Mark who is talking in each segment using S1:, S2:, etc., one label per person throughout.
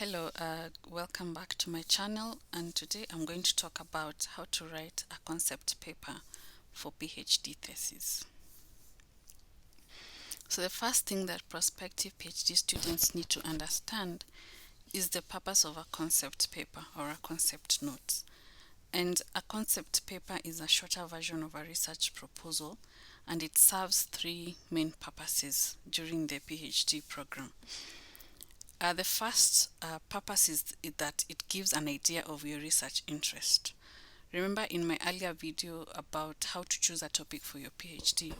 S1: Hello, welcome back to my channel, and today I'm going to talk about how to write a concept paper for PhD thesis. So the first thing that prospective PhD students need to understand is the purpose of a concept paper or a concept note. And a concept paper is a shorter version of a research proposal, and it serves three main purposes during the PhD program. The first purpose is that it gives an idea of your research interest. Remember in my earlier video about how to choose a topic for your PhD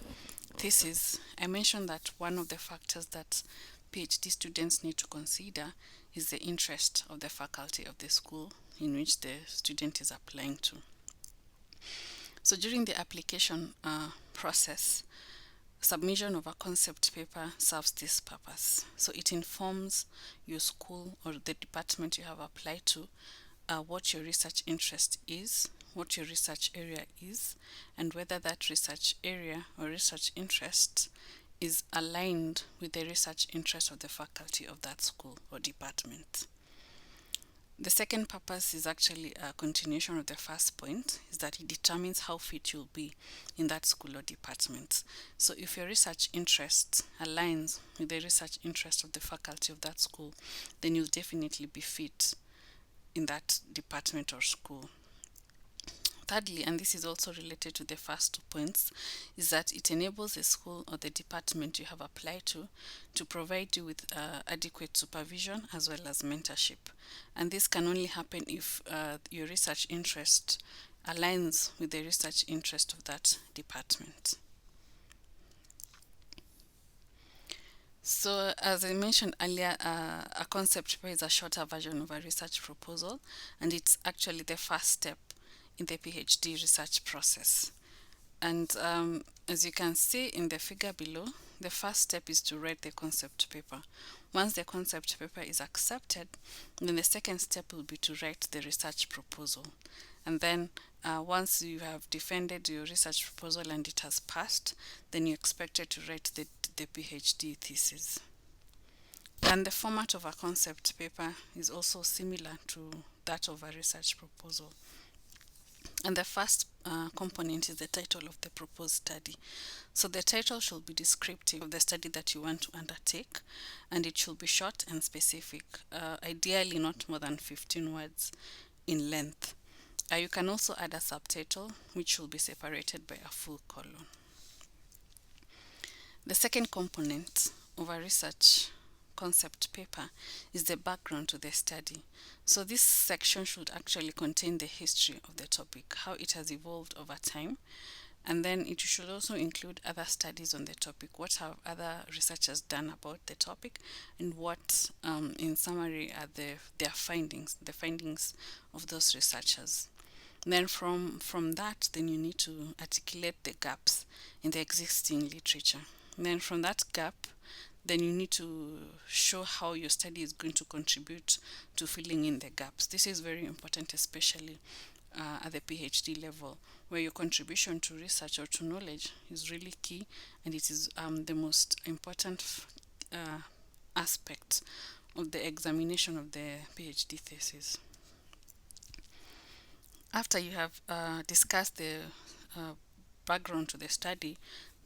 S1: thesis, I mentioned that one of the factors that PhD students need to consider is the interest of the faculty of the school in which the student is applying to. So during the application process, submission of a concept paper serves this purpose. So it informs your school or the department you have applied to what your research interest is, what your research area is, and whether that research area or research interest is aligned with the research interest of the faculty of that school or department. The second purpose is actually a continuation of the first point, is that it determines how fit you'll be in that school or department. So if your research interest aligns with the research interest of the faculty of that school, then you'll definitely be fit in that department or school. Thirdly, and this is also related to the first 2 points, is that it enables the school or the department you have applied to provide you with adequate supervision as well as mentorship. And this can only happen if your research interest aligns with the research interest of that department. So, as I mentioned earlier, a concept paper is a shorter version of a research proposal, and it's actually the first step in the PhD research process. And as you can see in the figure below, the first step is to write the concept paper. Once the concept paper is accepted, then the second step will be to write the research proposal. And then once you have defended your research proposal and it has passed, then you're expected to write the PhD thesis. And the format of a concept paper is also similar to that of a research proposal. And the first component is the title of the proposed study. So the title should be descriptive of the study that you want to undertake, and it should be short and specific, ideally not more than 15 words in length. You can also add a subtitle, which should be separated by a full colon. The second component of a research concept paper is the background to the study. So this section should actually contain the history of the topic, how it has evolved over time, and then it should also include other studies on the topic. What have other researchers done about the topic, and what, in summary, are their findings, the findings of those researchers. Then from that, then you need to articulate the gaps in the existing literature. And then from that gap, then you need to show how your study is going to contribute to filling in the gaps. This is very important, especially at the PhD level, where your contribution to research or to knowledge is really key, and it is the most important aspect of the examination of the PhD thesis. After you have discussed the background to the study,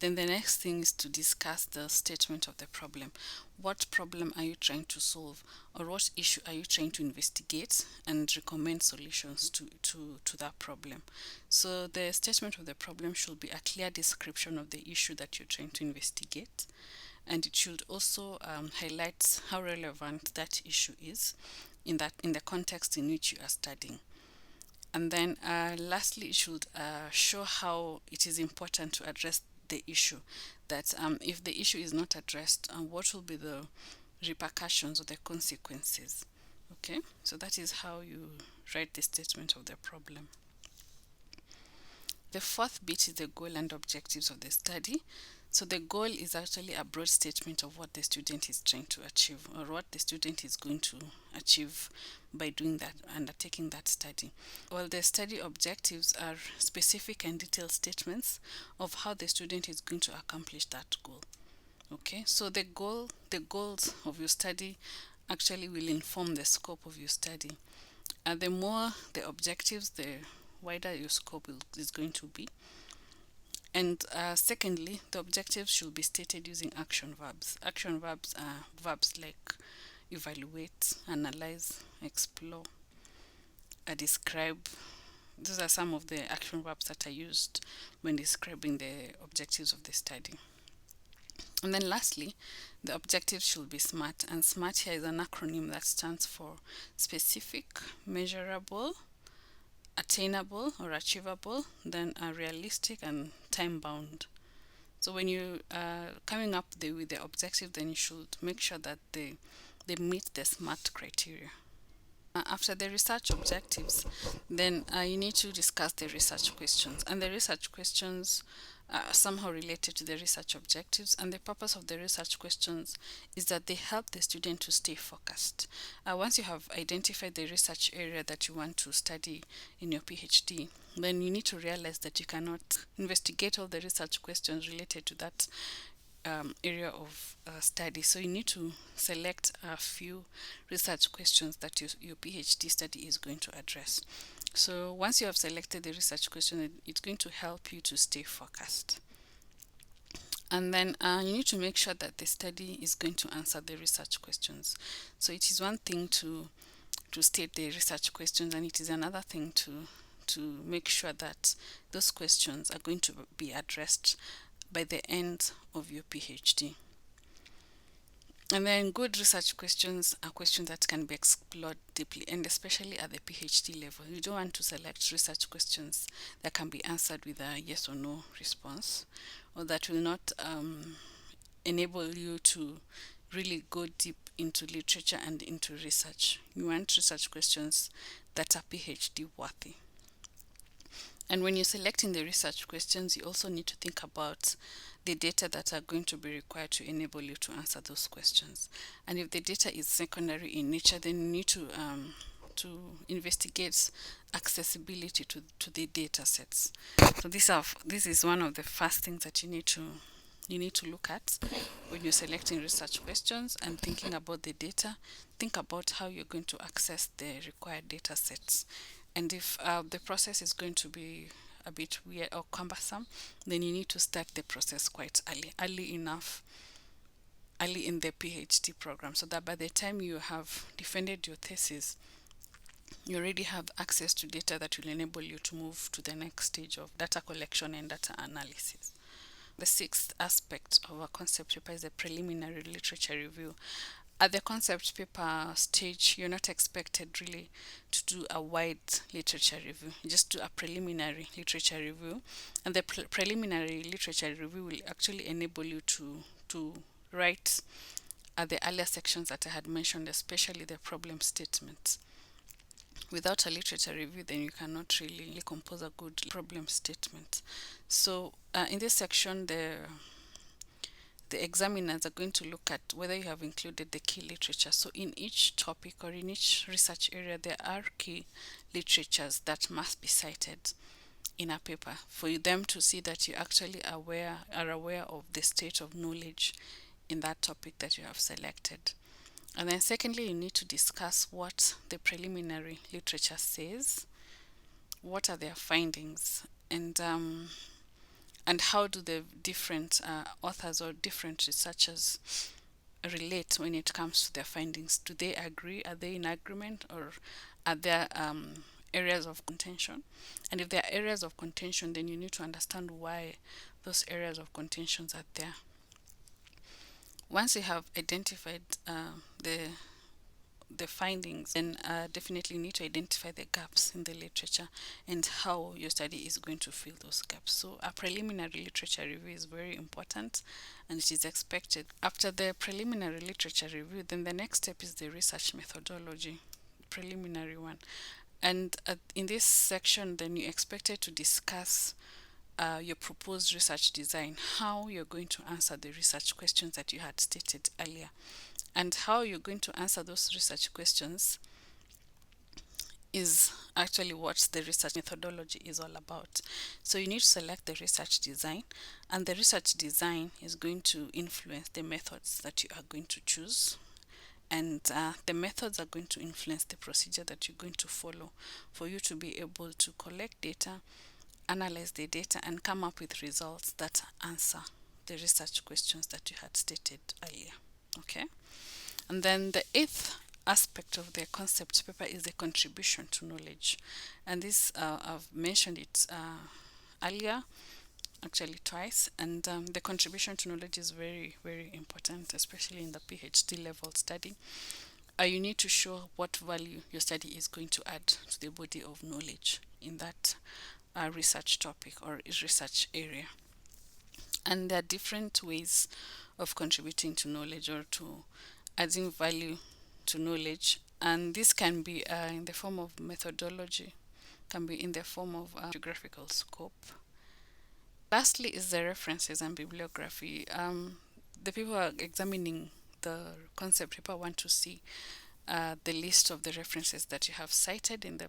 S1: then the next thing is to discuss the statement of the problem. What problem are you trying to solve, or what issue are you trying to investigate and recommend solutions to that problem? So the statement of the problem should be a clear description of the issue that you're trying to investigate, and it should also highlight how relevant that issue is in the context in which you are studying. And then lastly, it should show how it is important to address the issue, that if the issue is not addressed, what will be the repercussions or the consequences. Okay, so that is how you write the statement of the problem. The fourth bit is the goal and objectives of the study. So the goal is actually a broad statement of what the student is trying to achieve, or what the student is going to achieve by doing that, undertaking that study. While the study objectives are specific and detailed statements of how the student is going to accomplish that goal. Okay, so the goals of your study actually will inform the scope of your study. The more the objectives, the wider your scope is going to be. And secondly, the objectives should be stated using action verbs. Action verbs are verbs like evaluate, analyze, explore, describe. Those are some of the action verbs that are used when describing the objectives of the study. And then lastly, the objectives should be SMART. And SMART here is an acronym that stands for specific, measurable, attainable or achievable, then realistic and time bound. So when you are coming up with the objective, then you should make sure that they meet the SMART criteria. After the research objectives, then you need to discuss the research questions. And the research questions are somehow related to the research objectives. And the purpose of the research questions is that they help the student to stay focused. Once you have identified the research area that you want to study in your PhD, then you need to realize that you cannot investigate all the research questions related to that area of study. So you need to select a few research questions that your PhD study is going to address. So once you have selected the research question, it's going to help you to stay focused. And then you need to make sure that the study is going to answer the research questions. So it is one thing to state the research questions, and it is another thing to make sure that those questions are going to be addressed by the end of your PhD. And then good research questions are questions that can be explored deeply, and especially at the PhD level. You don't want to select research questions that can be answered with a yes or no response, or that will not enable you to really go deep into literature and into research. You want research questions that are PhD worthy. And when you're selecting the research questions, you also need to think about the data that are going to be required to enable you to answer those questions. And if the data is secondary in nature, then you need to investigate accessibility to the data sets. So this is one of the first things that you need to look at when you're selecting research questions and thinking about the data. Think about how you're going to access the required data sets. And if the process is going to be a bit weird or cumbersome, then you need to start the process quite early in the PhD program, so that by the time you have defended your thesis, you already have access to data that will enable you to move to the next stage of data collection and data analysis. The sixth aspect of a concept paper is a preliminary literature review. At the concept paper stage, you're not expected really to do a wide literature review. Just do a preliminary literature review. And the preliminary literature review will actually enable you to write at the earlier sections that I had mentioned, especially the problem statements. Without a literature review, then you cannot really compose a good problem statement. So in this section, the examiners are going to look at whether you have included the key literature. So in each topic or in each research area, there are key literatures that must be cited in a paper for them to see that you actually are aware of the state of knowledge in that topic that you have selected. And then secondly, you need to discuss what the preliminary literature says, what are their findings, and how do the different authors or different researchers relate when it comes to their findings? Do they agree? Are they in agreement, or are there areas of contention? And if there are areas of contention, then you need to understand why those areas of contentions are there. Once you have identified the findings, then definitely need to identify the gaps in the literature and how your study is going to fill those gaps. So a preliminary literature review is very important, and it is expected. After the preliminary literature review, then the next step is the research methodology, preliminary one. And in this section, then you're expected to discuss your proposed research design, how you're going to answer the research questions that you had stated earlier. And how you're going to answer those research questions is actually what the research methodology is all about. So you need to select the research design, and the research design is going to influence the methods that you are going to choose. and the methods are going to influence the procedure that you're going to follow for you to be able to collect data, analyze the data, and come up with results that answer the research questions that you had stated earlier. Okay, and then the eighth aspect of the concept paper is the contribution to knowledge, and this I've mentioned it earlier, actually twice, and the contribution to knowledge is very, very important, especially in the PhD level study. You need to show what value your study is going to add to the body of knowledge in that research topic or research area. And there are different ways of contributing to knowledge or to adding value to knowledge, and this can be in the form of methodology, can be in the form of geographical scope. Lastly is the references and bibliography. The people who are examining the concept paper want to see the list of the references that you have cited in the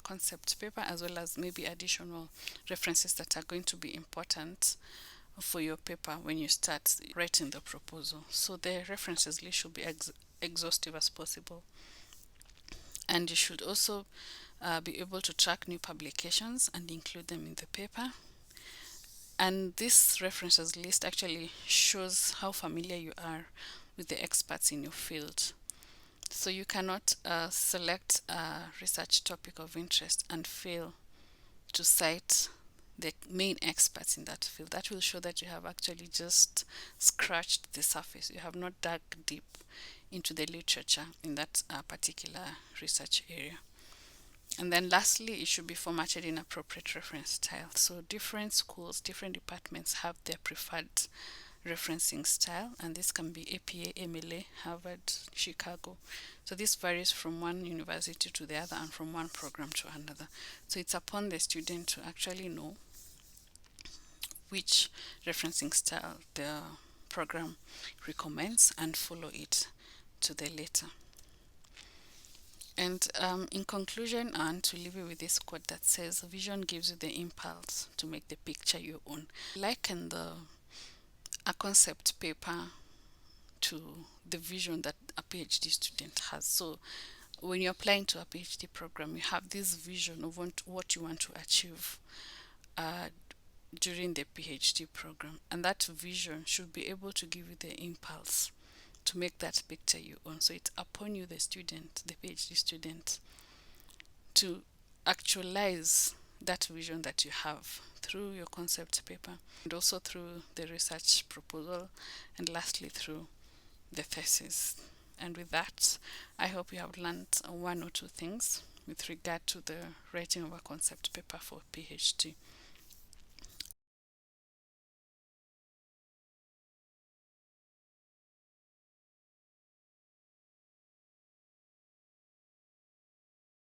S1: concept paper, as well as maybe additional references that are going to be important for your paper when you start writing the proposal. So the references list should be exhaustive as possible. And you should also be able to track new publications and include them in the paper. And this references list actually shows how familiar you are with the experts in your field. So you cannot select a research topic of interest and fail to cite the main experts in that field. That will show that you have actually just scratched the surface. You have not dug deep into the literature in that particular research area. And then lastly, it should be formatted in appropriate reference style. So different schools, different departments have their preferred referencing style, and this can be APA, MLA, Harvard, Chicago. So this varies from one university to the other and from one program to another. So it's upon the student to actually know which referencing style the program recommends and follow it to the letter. And in conclusion, I want to leave you with this quote that says, vision gives you the impulse to make the picture your own. Liken a concept paper to the vision that a PhD student has. So when you're applying to a PhD program, you have this vision of what you want to achieve during the PhD program, and that vision should be able to give you the impulse to make that picture your own. So it's upon you, the student, the PhD student, to actualize that vision that you have through your concept paper, and also through the research proposal, and lastly through the thesis. And with that, I hope you have learned one or two things with regard to the writing of a concept paper for PhD.